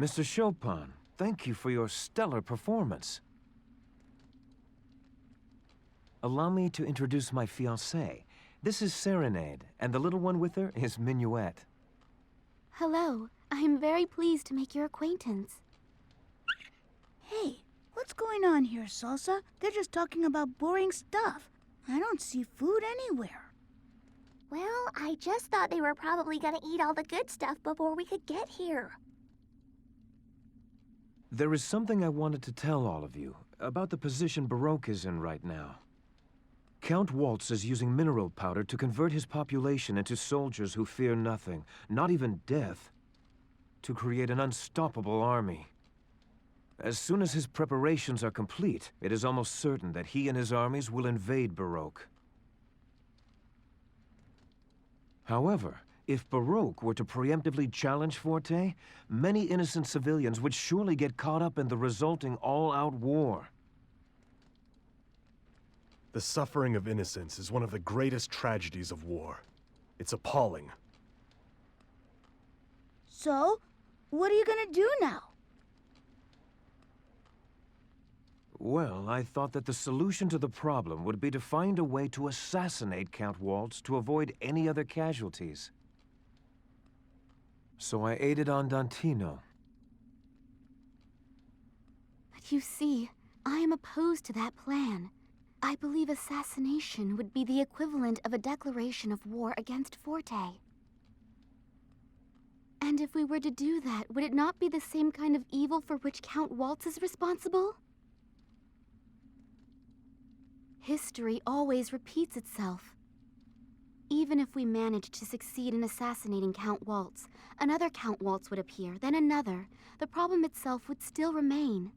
Mr. Chopin, thank you for your stellar performance. Allow me to introduce my fiancée. This is Serenade, and the little one with her is Minuet. Hello. I am very pleased to make your acquaintance. Hey, what's going on here, Salsa? They're just talking about boring stuff. I don't see food anywhere. Well, I just thought they were probably gonna eat all the good stuff before we could get here. There is something I wanted to tell all of you about the position Baroque is in right now. Count Waltz is using mineral powder to convert his population into soldiers who fear nothing, not even death, to create an unstoppable army. As soon as his preparations are complete, it is almost certain that he and his armies will invade Baroque. However, if Baroque were to preemptively challenge Forte, many innocent civilians would surely get caught up in the resulting all-out war. The suffering of innocents is one of the greatest tragedies of war. It's appalling. So, what are you gonna do now? Well, I thought that the solution to the problem would be to find a way to assassinate Count Waltz to avoid any other casualties. So I aided Andantino. But you see, I am opposed to that plan. I believe assassination would be the equivalent of a declaration of war against Forte. And if we were to do that, would it not be the same kind of evil for which Count Waltz is responsible? History always repeats itself. Even if we managed to succeed in assassinating Count Waltz, another Count Waltz would appear, then another. The problem itself would still remain.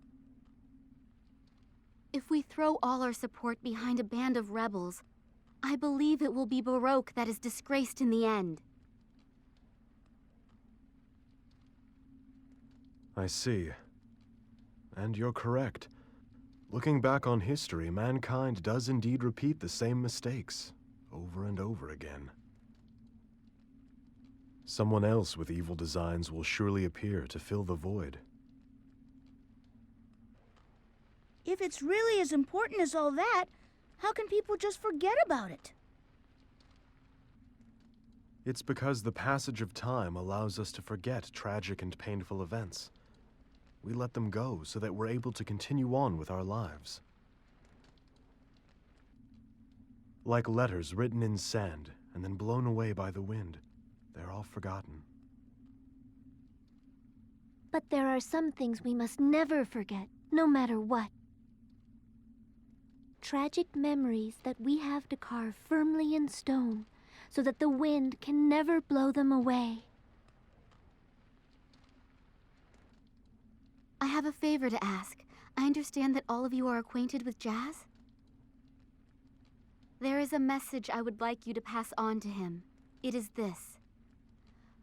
If we throw all our support behind a band of rebels, I believe it will be Baroque that is disgraced in the end. I see. And you're correct. Looking back on history, mankind does indeed repeat the same mistakes, over and over again. Someone else with evil designs will surely appear to fill the void. If it's really as important as all that, how can people just forget about it? It's because the passage of time allows us to forget tragic and painful events. We let them go so that we're able to continue on with our lives. Like letters written in sand and then blown away by the wind, they're all forgotten. But there are some things we must never forget, no matter what. Tragic memories that we have to carve firmly in stone, so that the wind can never blow them away. I have a favor to ask. I understand that all of you are acquainted with jazz? There is a message I would like you to pass on to him. It is this: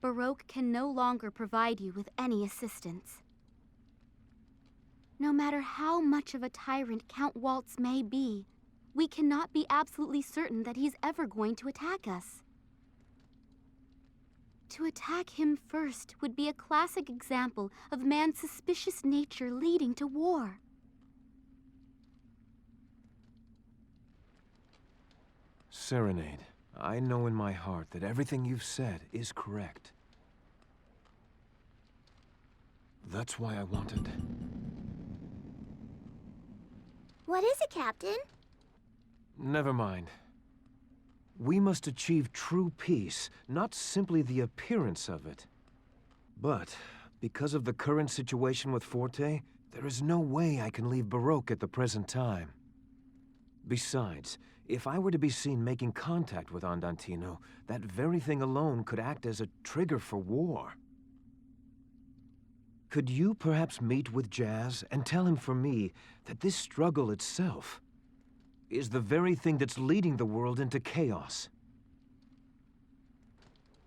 Baroque can no longer provide you with any assistance. No matter how much of a tyrant Count Waltz may be, we cannot be absolutely certain that he's ever going to attack us. To attack him first would be a classic example of man's suspicious nature leading to war. Serenade, I know in my heart that everything you've said is correct. That's why I wanted... What is it, Captain? Never mind. We must achieve true peace, not simply the appearance of it. But, because of the current situation with Forte, there is no way I can leave Baroque at the present time. Besides, if I were to be seen making contact with Andantino, that very thing alone could act as a trigger for war. Could you perhaps meet with Jazz and tell him for me that this struggle itself is the very thing that's leading the world into chaos?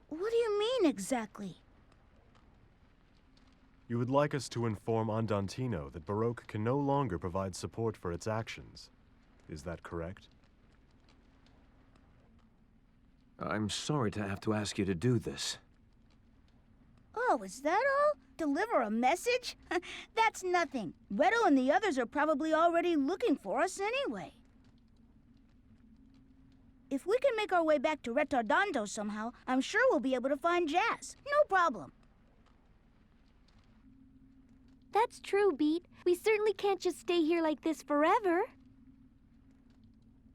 What do you mean exactly? You would like us to inform Andantino that Baroque can no longer provide support for its actions. Is that correct? I'm sorry to have to ask you to do this. Oh, is that all? Deliver a message? That's nothing. Reto and the others are probably already looking for us anyway. If we can make our way back to Retardando somehow, I'm sure we'll be able to find Jazz. No problem. That's true, Beat. We certainly can't just stay here like this forever.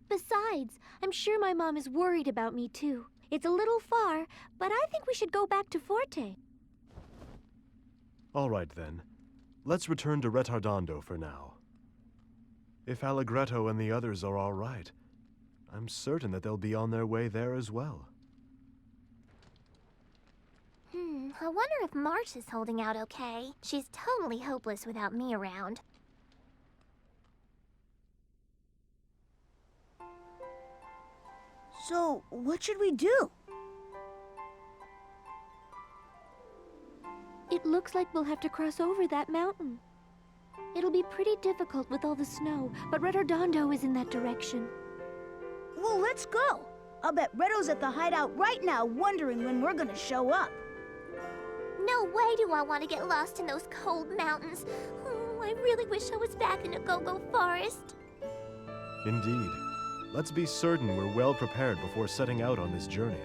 Besides, I'm sure my mom is worried about me too. It's a little far, but I think we should go back to Forte. All right, then. Let's return to Retardando for now. If Allegretto and the others are all right, I'm certain that they'll be on their way there as well. I wonder if March is holding out okay. She's totally hopeless without me around. So, what should we do? It looks like we'll have to cross over that mountain. It'll be pretty difficult with all the snow, but Retardando is in that direction. Well, let's go. I'll bet Reto's at the hideout right now wondering when we're gonna show up. No way do I want to get lost in those cold mountains. Oh, I really wish I was back in a go-go forest. Indeed. Let's be certain we're well prepared before setting out on this journey.